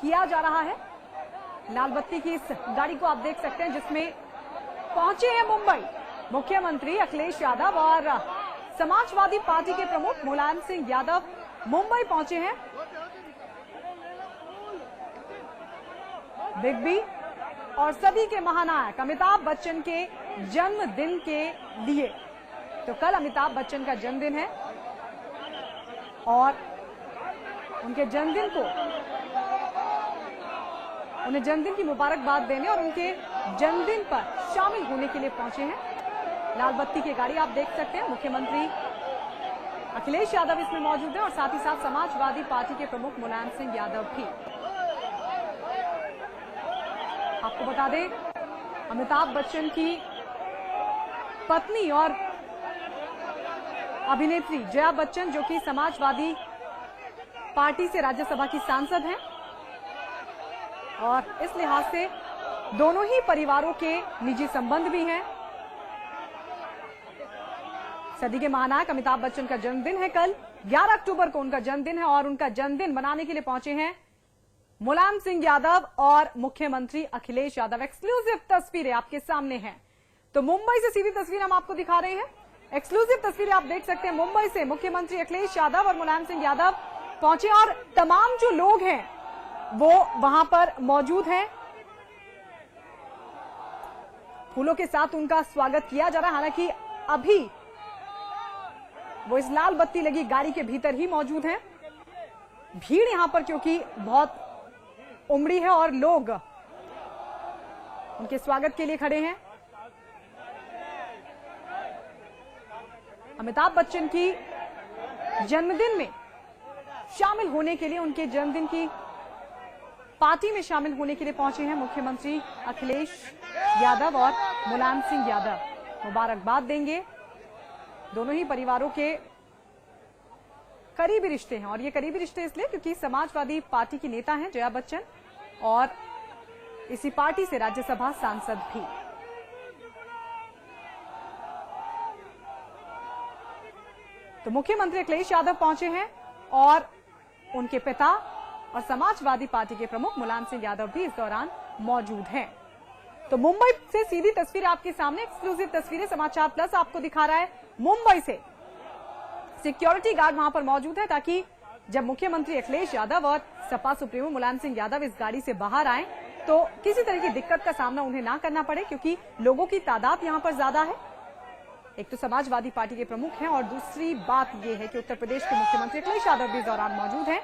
किया जा रहा है। लाल बत्ती की इस गाड़ी को आप देख सकते हैं जिसमें पहुंचे हैं मुंबई मुख्यमंत्री अखिलेश यादव और समाजवादी पार्टी के प्रमुख मुलायम सिंह यादव मुंबई पहुंचे हैं। बिग बी और सदी के महानायक अमिताभ बच्चन के जन्मदिन के लिए, तो कल अमिताभ बच्चन का जन्मदिन है और उनके जन्मदिन को उन्हें जन्मदिन की मुबारकबाद देने और उनके जन्मदिन पर शामिल होने के लिए पहुंचे हैं। लाल बत्ती की गाड़ी आप देख सकते हैं। मुख्यमंत्री अखिलेश यादव इसमें मौजूद हैं और साथ ही साथ समाजवादी पार्टी के प्रमुख मुलायम सिंह यादव भी। आपको बता दें, अमिताभ बच्चन की पत्नी और अभिनेत्री जया बच्चन, जो कि समाजवादी पार्टी से राज्यसभा की सांसद हैं और इस लिहाज से दोनों ही परिवारों के निजी संबंध भी हैं। सदी के महानायक अमिताभ बच्चन का जन्मदिन है कल, 11 अक्टूबर को उनका जन्मदिन है और उनका जन्मदिन मनाने के लिए पहुंचे हैं मुलायम सिंह यादव और मुख्यमंत्री अखिलेश यादव। एक्सक्लूसिव तस्वीरें आपके सामने हैं, तो मुंबई से सीधी तस्वीर हम आपको दिखा रहे हैं। एक्सक्लूसिव तस्वीरें आप देख सकते हैं। मुंबई से मुख्यमंत्री अखिलेश यादव और मुलायम सिंह यादव पहुंचे और तमाम जो लोग हैं वो वहां पर मौजूद हैं। फूलों के साथ उनका स्वागत किया जा रहा है। हालांकि अभी वो इस लाल बत्ती लगी गाड़ी के भीतर ही मौजूद हैं। भीड़ यहां पर क्योंकि बहुत उमड़ी है और लोग उनके स्वागत के लिए खड़े हैं। अमिताभ बच्चन की जन्मदिन में शामिल होने के लिए, उनके जन्मदिन की पार्टी में शामिल होने के लिए पहुंचे हैं मुख्यमंत्री अखिलेश यादव और मुलायम सिंह यादव। मुबारकबाद देंगे। दोनों ही परिवारों के करीबी रिश्ते हैं और ये करीबी रिश्ते इसलिए क्योंकि समाजवादी पार्टी की नेता हैं जया बच्चन और इसी पार्टी से राज्यसभा सांसद भी। तो मुख्यमंत्री अखिलेश यादव पहुंचे हैं और उनके पिता और समाजवादी पार्टी के प्रमुख मुलायम सिंह यादव भी इस दौरान मौजूद हैं। तो मुंबई से सीधी तस्वीर आपके सामने, एक्सक्लूसिव तस्वीरें समाचार प्लस आपको दिखा रहा है। मुंबई से सिक्योरिटी गार्ड वहां पर मौजूद है ताकि जब मुख्यमंत्री अखिलेश यादव और सपा सुप्रीमो मुलायम सिंह यादव इस गाड़ी से बाहर आए तो किसी तरह की दिक्कत का सामना उन्हें ना करना पड़े, क्योंकि लोगों की तादाद यहां पर ज्यादा है। एक तो समाजवादी पार्टी के प्रमुख हैं और दूसरी बात यह है कि उत्तर प्रदेश के मुख्यमंत्री अखिलेश यादव भी इस दौरान मौजूद हैं।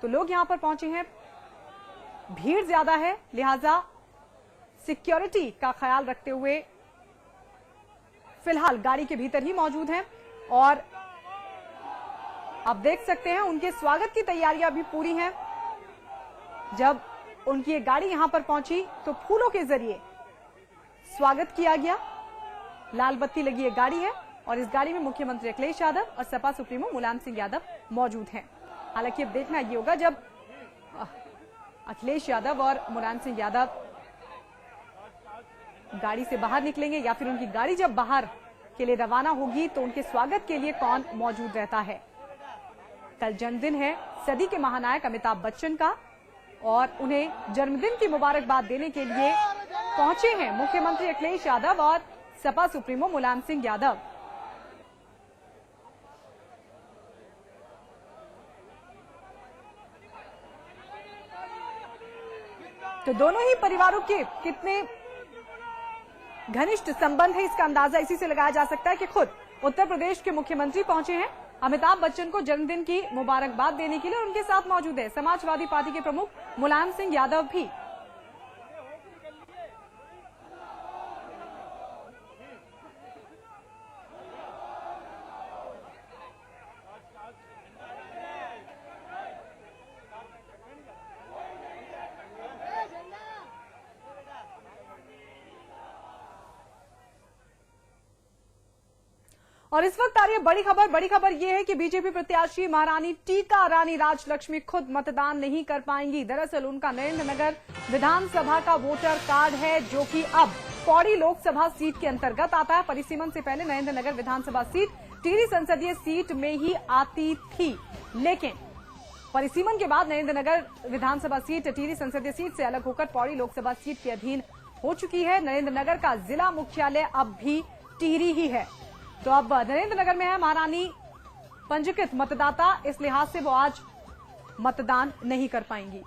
तो लोग यहां पर पहुंचे हैं, भीड़ ज्यादा है, लिहाजा सिक्योरिटी का ख्याल रखते हुए फिलहाल गाड़ी के भीतर ही मौजूद हैं और आप देख सकते हैं उनके स्वागत की तैयारियां भी पूरी हैं। जब उनकी एक गाड़ी यहां पर पहुंची तो फूलों के जरिए स्वागत किया गया। लाल बत्ती लगी एक गाड़ी है और इस गाड़ी में मुख्यमंत्री अखिलेश यादव और सपा सुप्रीमो मुलायम सिंह यादव मौजूद हैं। हालांकि अब देखना ये होगा जब अखिलेश यादव और मुलायम सिंह यादव गाड़ी से बाहर निकलेंगे या फिर उनकी गाड़ी जब बाहर के लिए रवाना होगी तो उनके स्वागत के लिए कौन मौजूद रहता है। कल जन्मदिन है सदी के महानायक अमिताभ बच्चन का और उन्हें जन्मदिन की मुबारकबाद देने के लिए पहुंचे हैं मुख्यमंत्री अखिलेश यादव और सपा सुप्रीमो मुलायम सिंह यादव। तो दोनों ही परिवारों के कितने घनिष्ठ संबंध है इसका अंदाजा इसी से लगाया जा सकता है कि खुद उत्तर प्रदेश के मुख्यमंत्री पहुंचे हैं अमिताभ बच्चन को जन्मदिन की मुबारकबाद देने के लिए और उनके साथ मौजूद है समाजवादी पार्टी के प्रमुख मुलायम सिंह यादव भी। और इस वक्त आ रही है बड़ी खबर यह है कि बीजेपी प्रत्याशी महारानी टीका रानी राजलक्ष्मी खुद मतदान नहीं कर पाएंगी। दरअसल उनका नरेंद्रनगर विधानसभा का वोटर कार्ड है जो कि अब पौड़ी लोकसभा सीट के अंतर्गत आता है। परिसीमन से पहले नरेंद्रनगर विधानसभा सीट टिहरी संसदीय सीट में ही आती थी, लेकिन परिसीमन के बाद नरेंद्रनगर विधानसभा सीट टिहरी संसदीय सीट से अलग होकर पौड़ी लोकसभा सीट के अधीन हो चुकी है। नरेंद्रनगर का जिला मुख्यालय अब भी टिहरी ही है। तो अब नरेंद्रनगर में है महारानी पंजीकृत मतदाता, इस लिहाज से वो आज मतदान नहीं कर पाएंगी।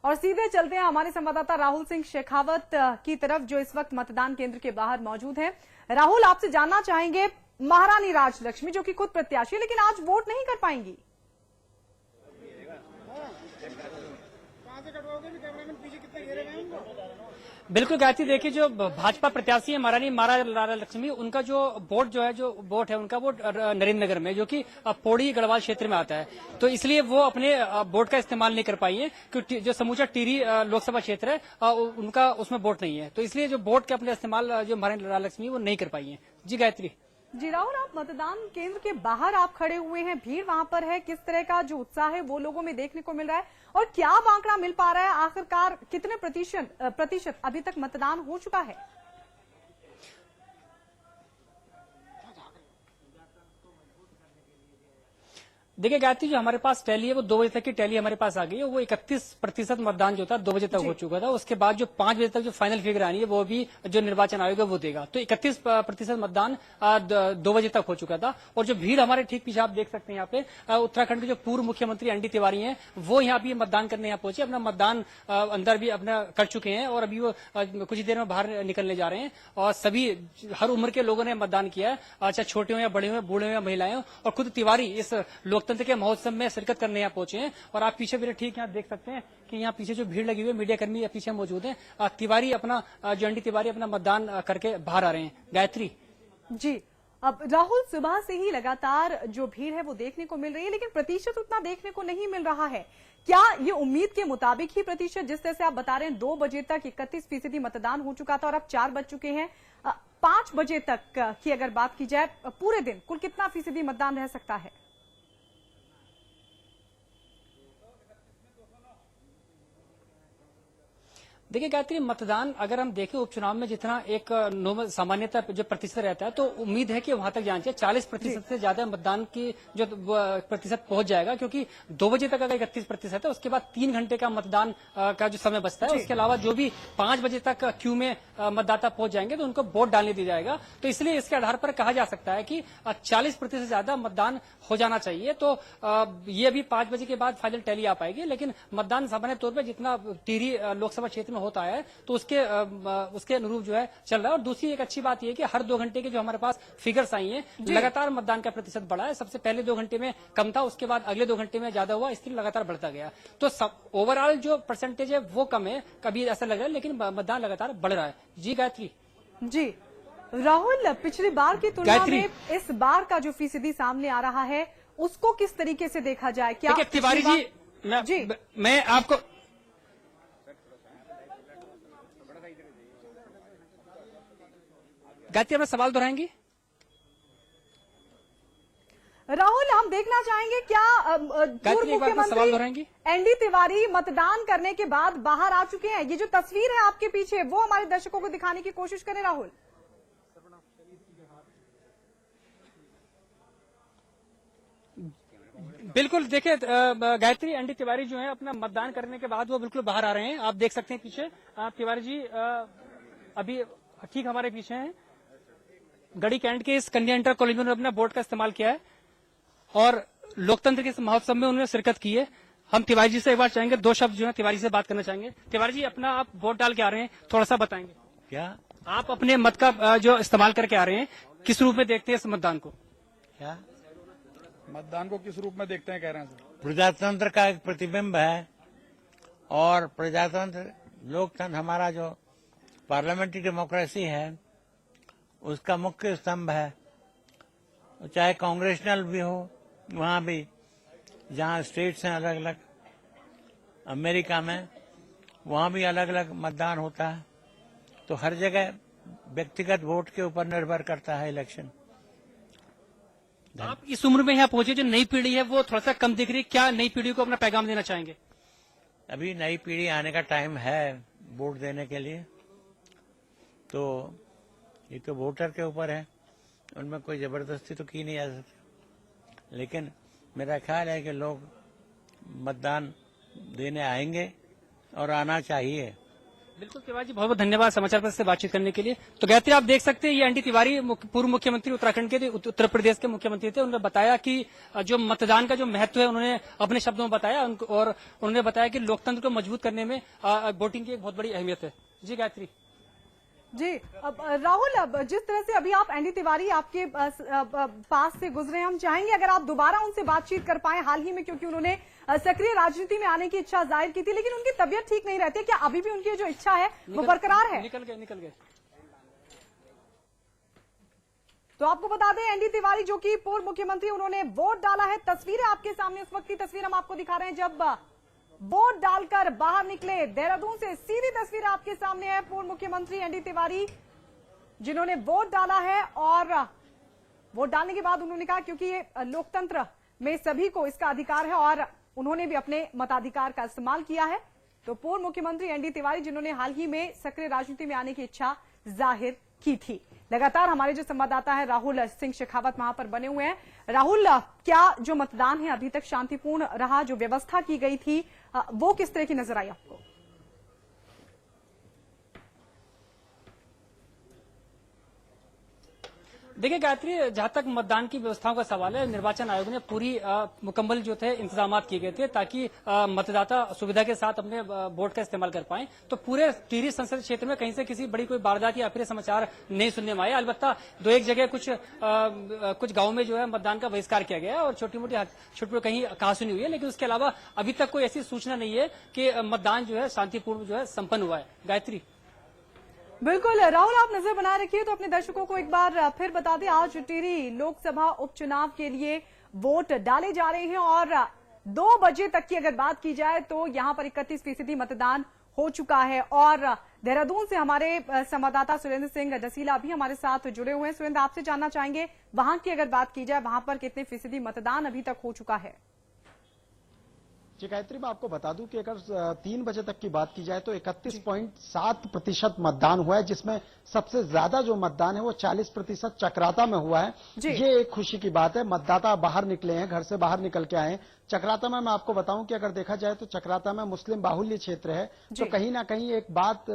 और सीधे चलते हैं हमारे संवाददाता राहुल सिंह शेखावत की तरफ, जो इस वक्त मतदान केंद्र के बाहर मौजूद हैं। राहुल, आपसे जानना चाहेंगे, महारानी राजलक्ष्मी जो कि खुद प्रत्याशी है लेकिन आज वोट नहीं कर पाएंगी। बिल्कुल गायत्री, देखिए जो भाजपा प्रत्याशी है महारानी राजलक्ष्मी, उनका जो वोट है उनका वोट नरेंद्रनगर में, जो कि पौड़ी गढ़वाल क्षेत्र में आता है, तो इसलिए वो अपने वोट का इस्तेमाल नहीं कर पाई है, क्योंकि जो समूचा टिहरी लोकसभा क्षेत्र है उनका उसमें वोट नहीं है, तो इसलिए जो वोट का अपने इस्तेमाल जो महारानी राजलक्ष्मी वो नहीं कर पाई है। जी गायत्री। जी राहुल, आप मतदान केंद्र के बाहर आप खड़े हुए हैं, भीड़ वहां पर है, किस तरह का जो उत्साह है वो लोगों में देखने को मिल रहा है और क्या आंकड़ा मिल पा रहा है, आखिरकार कितने प्रतिशत अभी तक मतदान हो चुका है? देखिए गायत्री, जो हमारे पास टैली है वो 2 बजे तक की टैली हमारे पास आ गई है। वो 31% मतदान जो था 2 बजे तक हो चुका था। उसके बाद जो 5 बजे तक जो फाइनल फिगर आनी है वो भी जो निर्वाचन आयोग है वो देगा। तो 31% मतदान 2 बजे तक हो चुका था। और जो भीड़ हमारे ठीक पीछे आप देख सकते हैं, यहाँ पे उत्तराखंड के जो पूर्व मुख्यमंत्री एनडी तिवारी हैं वो यहाँ भी मतदान करने यहाँ पहुंचे, अपना मतदान अंदर भी अपना कर चुके हैं और अभी वो कुछ ही देर में बाहर निकलने जा रहे हैं। और सभी हर उम्र के लोगों ने मतदान किया है, चाहे छोटे हो या बड़े हो, बूढ़े हो या महिलाएं हो। और खुद तिवारी इस लोकतंत्र के महोत्सव में शिरकत करने यहाँ पहुंचे हैं। और आप पीछे भी ठीक यहाँ देख सकते हैं कि यहाँ पीछे जो भीड़ लगी हुई है, मीडिया कर्मी पीछे मौजूद हैं। तिवारी अपना जो एनडी तिवारी अपना मतदान करके बाहर आ रहे हैं। गायत्री जी, अब राहुल, सुबह से ही लगातार जो भीड़ है वो देखने को मिल रही है, लेकिन प्रतिशत उतना देखने को नहीं मिल रहा है। क्या ये उम्मीद के मुताबिक ही प्रतिशत, जिस तरह से आप बता रहे हैं 2 बजे तक 31% मतदान हो चुका था और अब 4 बज चुके हैं, 5 बजे तक की अगर बात की जाए पूरे दिन कुल कितना फीसदी मतदान रह सकता है? देखिए गायत्री, मतदान अगर हम देखें उपचुनाव में जितना एक नॉर्मल सामान्यता जो प्रतिशत रहता है, तो उम्मीद है कि वहां तक जाना चाहिए। 40% से ज्यादा मतदान की जो प्रतिशत पहुंच जाएगा, क्योंकि 2 बजे तक अगर 31% है, उसके बाद 3 घंटे का मतदान का जो समय बचता है, उसके अलावा जो भी 5 बजे तक क्यू में मतदाता पहुंच जाएंगे तो उनको वोट डालने दिया जाएगा। तो इसलिए इसके आधार पर कहा जा सकता है कि 40% से ज्यादा मतदान हो जाना चाहिए। तो ये अभी 5 बजे के बाद फाइनल टैली आ पाएगी, लेकिन मतदान सामान्य तौर पर जितना टिहरी लोकसभा क्षेत्र होता है तो उसके अनुरूप जो है चल रहा है। और दूसरी एक अच्छी बात यह है कि हर 2 घंटे के जो हमारे पास फिगर्स आई हैं, लगातार मतदान का प्रतिशत बढ़ा है। सबसे पहले 2 घंटे में कम था, उसके बाद अगले 2 घंटे में ज्यादा हुआ, इसलिए लगातार बढ़ता गया। तो ओवरऑल जो परसेंटेज है वो कम है, कभी ऐसा लग रहा है, लेकिन मतदान लगातार बढ़ रहा है। जी गायत्री। जी राहुल, पिछली बार की तुलना में इस बार का जो फीसदी सामने आ रहा है उसको किस तरीके से देखा जाए? क्या तिवारी जी, मैं आपको गायत्री अपना सवाल दोहराएंगी? राहुल, हम देखना चाहेंगे क्या पूर्व मुख्यमंत्री एनडी तिवारी मतदान करने के बाद बाहर आ चुके हैं? ये जो तस्वीर है आपके पीछे, वो हमारे दर्शकों को दिखाने की कोशिश करें राहुल। बिल्कुल, देखिए गायत्री, एनडी तिवारी जो है अपना मतदान करने के बाद वो बिल्कुल बाहर आ रहे हैं। आप देख सकते हैं पीछे तिवारी जी अभी ठीक हमारे पीछे हैं। गढ़ी कैंट के इस कन्या इंटर कॉलेज में उन्होंने अपना वोट का इस्तेमाल किया है और लोकतंत्र के इस महोत्सव में उन्होंने शिरकत की है। हम तिवारी जी से एक बार चाहेंगे, 2 शब्द जो है तिवारी से बात करना चाहेंगे। तिवारी जी, अपना आप वोट डाल के आ रहे हैं, थोड़ा सा बताएंगे। क्या आप अपने मत का जो इस्तेमाल करके आ रहे हैं, किस रूप में देखते हैं इस मतदान को? क्या मतदान को किस रूप में देखते हैं, कह रहे हैं सर? प्रजातंत्र का एक प्रतिबिंब है और प्रजातंत्र लोकतंत्र हमारा जो पार्लियामेंट्री डेमोक्रेसी है उसका मुख्य स्तंभ है। चाहे कांग्रेशनल भी हो, वहां भी जहां स्टेट्स हैं अलग अलग, अमेरिका में वहां भी अलग अलग मतदान होता है। तो हर जगह व्यक्तिगत वोट के ऊपर निर्भर करता है इलेक्शन। आप इस उम्र में यहाँ पहुंचे, जो नई पीढ़ी है वो थोड़ा सा कम दिख रही है, क्या नई पीढ़ी को अपना पैगाम देना चाहेंगे? अभी नई पीढ़ी आने का टाइम है वोट देने के लिए, तो ये तो वोटर के ऊपर है, उनमें कोई जबरदस्ती तो की नहीं जा सकती, लेकिन मेरा ख्याल है कि लोग मतदान देने आएंगे और आना चाहिए। बिल्कुल तिवारी जी, बहुत बहुत धन्यवाद समाचार पत्र से बातचीत करने के लिए। तो गायत्री, आप देख सकते हैं ये एनडी तिवारी पूर्व मुख्यमंत्री उत्तराखंड के थे, उत्तर प्रदेश के मुख्यमंत्री थे। उन्होंने बताया कि जो मतदान का जो महत्व है उन्होंने अपने शब्दों में बताया, और उन्होंने बताया कि लोकतंत्र को मजबूत करने में वोटिंग की एक बहुत बड़ी अहमियत है। जी गायत्री। जी, अब राहुल, अब जिस तरह से अभी आप एनडी तिवारी आपके पास से गुजरे, हम चाहेंगे अगर आप दोबारा उनसे बातचीत कर पाए हाल ही में, क्योंकि उन्होंने सक्रिय राजनीति में आने की इच्छा जाहिर की थी, लेकिन उनकी तबीयत ठीक नहीं रहती है। क्या अभी भी उनकी जो इच्छा है वो बरकरार है? निकल गए। तो आपको बता दें, एनडी तिवारी जो कि पूर्व मुख्यमंत्री, उन्होंने वोट डाला है। तस्वीरें आपके सामने उस वक्त की तस्वीर हम आपको दिखा रहे हैं जब वोट डालकर बाहर निकले। देहरादून से सीधी तस्वीर आपके सामने है। पूर्व मुख्यमंत्री एनडी तिवारी जिन्होंने वोट डाला है, और वोट डालने के बाद उन्होंने कहा, क्योंकि ये लोकतंत्र में सभी को इसका अधिकार है और उन्होंने भी अपने मताधिकार का इस्तेमाल किया है। तो पूर्व मुख्यमंत्री एनडी तिवारी जिन्होंने हाल ही में सक्रिय राजनीति में आने की इच्छा जाहिर की थी। लगातार हमारे जो संवाददाता है राहुल सिंह शेखावत वहां पर बने हुए हैं। राहुल, क्या जो मतदान है अभी तक शांतिपूर्ण रहा? जो व्यवस्था की गई थी वो किस तरह की नजर आई आपको? देखिए गायत्री, जहां तक मतदान की व्यवस्थाओं का सवाल है, निर्वाचन आयोग ने पूरी मुकम्मल जो थे इंतजाम किए गए थे ताकि मतदाता सुविधा के साथ अपने वोट का इस्तेमाल कर पाएं। तो पूरे टिहरी संसदीय क्षेत्र में कहीं से किसी बड़ी कोई वारदात या अप्रिय समाचार नहीं सुनने में आए। अलबत्ता दो एक जगह कुछ गांवों में जो है मतदान का बहिष्कार किया गया है और छोटी मोटी कहीं कहासुनी हुई है, लेकिन उसके अलावा अभी तक कोई ऐसी सूचना नहीं है कि मतदान जो है शांतिपूर्ण जो है संपन्न हुआ है। गायत्री। बिल्कुल राहुल, आप नजर बनाए रखिए। तो अपने दर्शकों को एक बार फिर बता दें, आज टिहरी लोकसभा उपचुनाव के लिए वोट डाले जा रहे हैं और 2 बजे तक की अगर बात की जाए तो यहां पर 31% मतदान हो चुका है। और देहरादून से हमारे संवाददाता सुरेंद्र सिंह डसीला भी हमारे साथ जुड़े हुए हैं। सुरेंद्र, आपसे जानना चाहेंगे वहां की अगर बात की जाए, वहां पर कितने फीसदी मतदान अभी तक हो चुका है? जी गायत्री, मैं आपको बता दूं कि अगर 3 बजे तक की बात की जाए तो 31.7% मतदान हुआ है, जिसमें सबसे ज्यादा जो मतदान है वो 40% चक्राता में हुआ है। ये एक खुशी की बात है। मतदाता बाहर निकले हैं, घर से बाहर निकल के आए हैं। चक्राता में मैं आपको बताऊं कि अगर देखा जाए तो चक्राता में मुस्लिम बाहुल्य क्षेत्र है, तो कहीं ना कहीं एक बात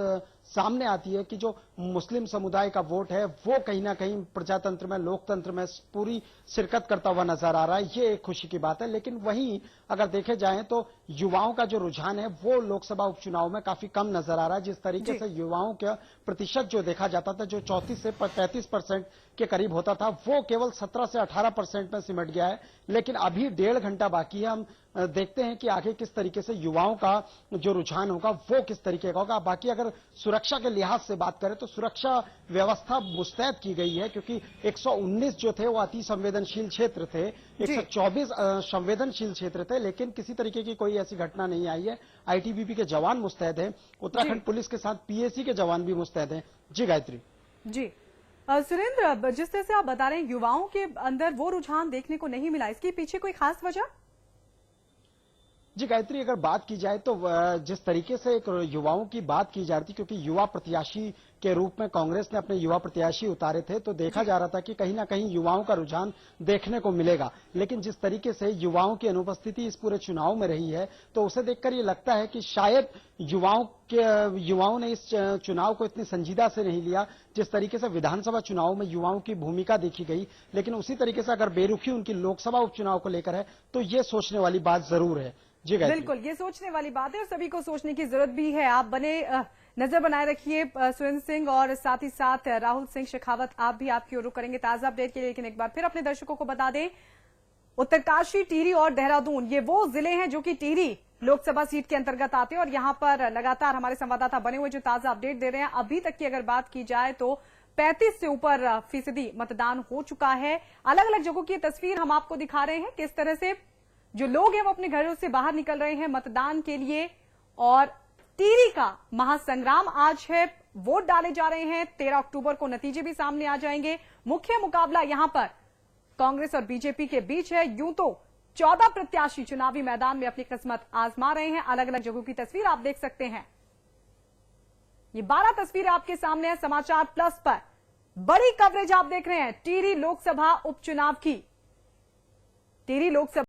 सामने आती है कि जो मुस्लिम समुदाय का वोट है वो कहीं ना कहीं प्रजातंत्र में, लोकतंत्र में पूरी शिरकत करता हुआ नजर आ रहा है। ये एक खुशी की बात है। लेकिन वहीं अगर देखे जाए तो युवाओं का जो रुझान है वो लोकसभा उपचुनाव में काफी कम नजर आ रहा है। जिस तरीके से युवाओं का प्रतिशत जो देखा जाता था, जो 34 से 35% के करीब होता था, वो केवल 17 से 18% में सिमट गया है। लेकिन अभी 1.5 घंटा बाकी है। हम देखते हैं कि आगे किस तरीके से युवाओं का जो रुझान होगा वो किस तरीके का होगा। बाकी अगर सुरक्षा के लिहाज से बात करें तो सुरक्षा व्यवस्था मुस्तैद की गई है, क्योंकि 119 जो थे वो अति संवेदनशील क्षेत्र थे, 124 संवेदनशील क्षेत्र थे, लेकिन किसी तरीके की कोई ऐसी घटना नहीं आई है। आईटीबीपी के जवान मुस्तैद हैं, उत्तराखंड पुलिस के साथ पीएसी के जवान भी मुस्तैद हैं। जी गायत्री। जी सुरेंद्र, जिस तरह से आप बता रहे हैं युवाओं के अंदर वो रुझान देखने को नहीं मिला, इसके पीछे कोई खास वजह? जी गायत्री, अगर बात की जाए तो जिस तरीके से एक युवाओं की बात की जा रही थी, क्योंकि युवा प्रत्याशी के रूप में कांग्रेस ने अपने युवा प्रत्याशी उतारे थे, तो देखा जा रहा था कि कहीं ना कहीं युवाओं का रुझान देखने को मिलेगा। लेकिन जिस तरीके से युवाओं की अनुपस्थिति इस पूरे चुनाव में रही है, तो उसे देखकर ये लगता है कि शायद युवाओं ने इस चुनाव को इतनी संजीदा से नहीं लिया जिस तरीके से विधानसभा चुनाव में युवाओं की भूमिका देखी गई। लेकिन उसी तरीके से अगर बेरुखी उनकी लोकसभा उपचुनाव को लेकर है तो ये सोचने वाली बात जरूर है। जी बिल्कुल, ये सोचने वाली बात है और सभी को सोचने की जरूरत भी है। आप नजर बनाए रखिए सुरेंद्र सिंह, और साथ ही साथ राहुल सिंह शेखावत, आप भी आपकी ओर रुख करेंगे ताजा अपडेट के लिए। लेकिन एक बार फिर अपने दर्शकों को बता दें, उत्तरकाशी, टिहरी और देहरादून ये वो जिले हैं जो कि टिहरी लोकसभा सीट के अंतर्गत आते हैं और यहां पर लगातार हमारे संवाददाता बने हुए जो ताजा अपडेट दे रहे हैं। अभी तक की अगर बात की जाए तो 35 से ऊपर फीसदी मतदान हो चुका है। अलग अलग जगहों की तस्वीर हम आपको दिखा रहे हैं, किस तरह से जो लोग हैं वो अपने घरों से बाहर निकल रहे हैं मतदान के लिए। और टिहरी का महासंग्राम आज है, वोट डाले जा रहे हैं। 13 अक्टूबर को नतीजे भी सामने आ जाएंगे। मुख्य मुकाबला यहां पर कांग्रेस और बीजेपी के बीच है। यूं तो 14 प्रत्याशी चुनावी मैदान में अपनी किस्मत आजमा रहे हैं। अलग अलग जगहों की तस्वीर आप देख सकते हैं। ये 12 तस्वीरें आपके सामने है समाचार प्लस पर। बड़ी कवरेज आप देख रहे हैं टिहरी लोकसभा उपचुनाव की। टिहरी लोकसभा